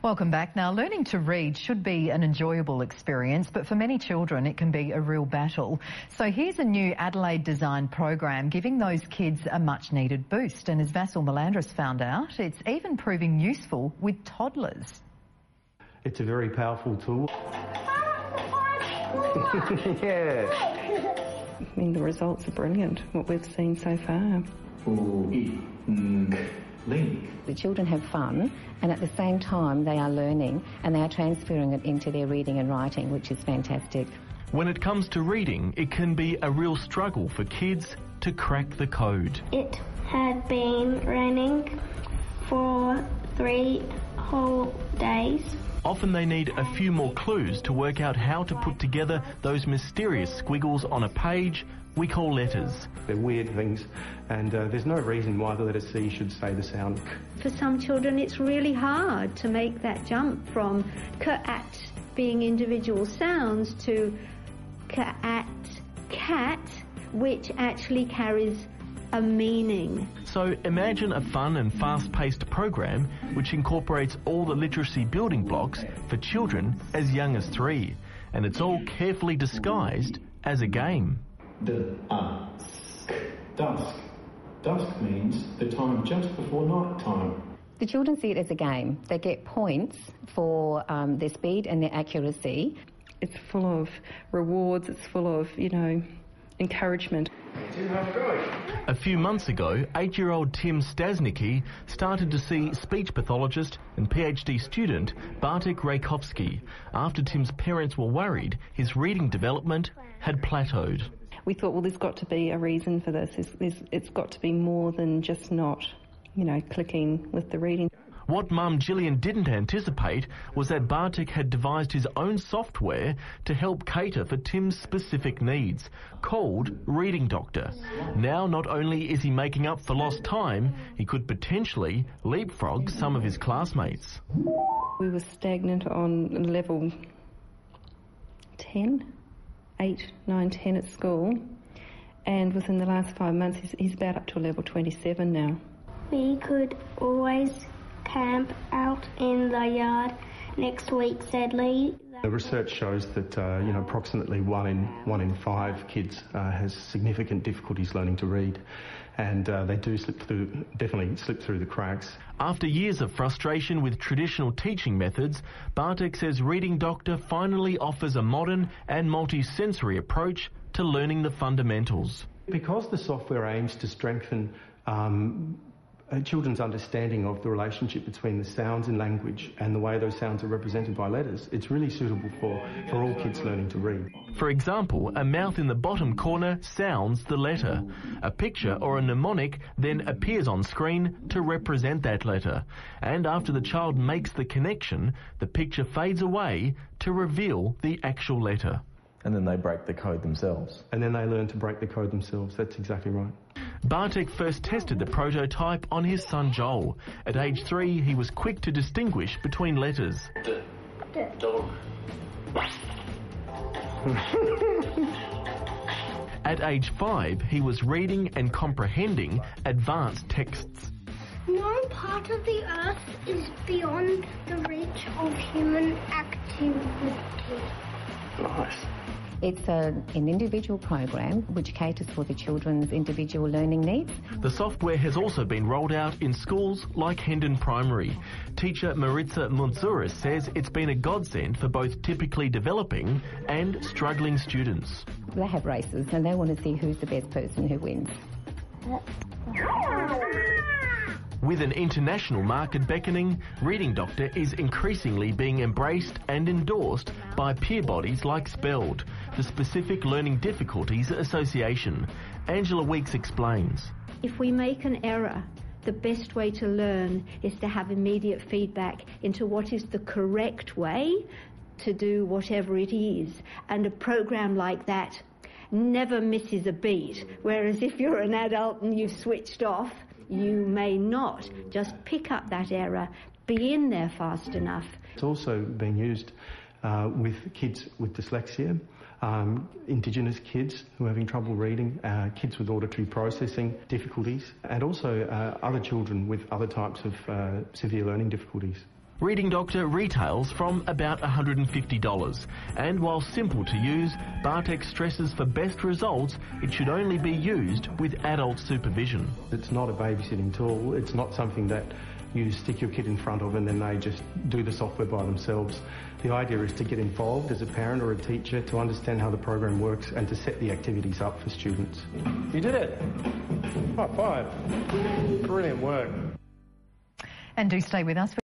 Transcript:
Welcome back. Now, learning to read should be an enjoyable experience, but for many children it can be a real battle. So here's a new Adelaide-designed program giving those kids a much-needed boost. And as Vasil Melandris found out, it's even proving useful with toddlers. It's a very powerful tool. Yeah. I mean, the results are brilliant, what we've seen so far. The children have fun, and at the same time they are learning and they are transferring it into their reading and writing, which is fantastic. When it comes to reading, it can be a real struggle for kids to crack the code. It had been raining for 3 whole days. Often they need a few more clues to work out how to put together those mysterious squiggles on a page we call letters. They're weird things, and there's no reason why the letter C should say the sound K. For some children it's really hard to make that jump from k-at being individual sounds to k-at cat, which actually carries a meaning. So imagine a fun and fast-paced program which incorporates all the literacy building blocks for children as young as 3, and it's all carefully disguised as a game. Dusk. Dusk means the time just before night time. The children see it as a game. They get points for their speed and their accuracy. It's full of rewards, it's full of, encouragement. A few months ago, 8-year-old Tim Stasnicki started to see speech pathologist and PhD student Bartek Raykovsky after Tim's parents were worried his reading development had plateaued. We thought, well, there's got to be a reason for this. It's got to be more than just not, clicking with the reading. What Mum Gillian didn't anticipate was that Bartek had devised his own software to help cater for Tim's specific needs, called ReadingDoctor. Now not only is he making up for lost time, he could potentially leapfrog some of his classmates. We were stagnant on level 10, 8, 9, 10 at school, and within the last 5 months he's about up to level 27 now. We could always camp out in the yard next week, sadly. The research shows that approximately 1 in 5 kids has significant difficulties learning to read, and they do definitely slip through the cracks. After years of frustration with traditional teaching methods, Bartek says ReadingDoctor finally offers a modern and multi-sensory approach to learning the fundamentals. Because the software aims to strengthen children's understanding of the relationship between the sounds in language and the way those sounds are represented by letters, it's really suitable for all kids learning to read. For example, a mouth in the bottom corner sounds the letter. A picture or a mnemonic then appears on screen to represent that letter. And after the child makes the connection, the picture fades away to reveal the actual letter. And then they break the code themselves. And then they learn to break the code themselves. That's exactly right. Bartek first tested the prototype on his son Joel. At age 3, he was quick to distinguish between letters. Dog. At age 5, he was reading and comprehending advanced texts. No part of the earth is beyond the reach of human activity. Nice. It's an individual program which caters for the children's individual learning needs. The software has also been rolled out in schools like Hendon Primary. Teacher Maritza Muntsouris says it's been a godsend for both typically developing and struggling students. They have races and they want to see who's the best person who wins. With an international market beckoning, ReadingDoctor is increasingly being embraced and endorsed by peer bodies like SPELD, the Specific Learning Difficulties Association. Angela Weeks explains. If we make an error, the best way to learn is to have immediate feedback into what is the correct way to do whatever it is. And a program like that never misses a beat, whereas if you're an adult and you've switched off, you may not just pick up that error, be in there fast enough. It's also being used with kids with dyslexia, Indigenous kids who are having trouble reading, kids with auditory processing difficulties, and also other children with other types of severe learning difficulties. ReadingDoctor retails from about $150, and while simple to use, Bartek stresses for best results it should only be used with adult supervision. It's not a babysitting tool. It's not something that you stick your kid in front of and then they just do the software by themselves. The idea is to get involved as a parent or a teacher, to understand how the program works and to set the activities up for students. You did it! High five. Brilliant work. And do stay with us.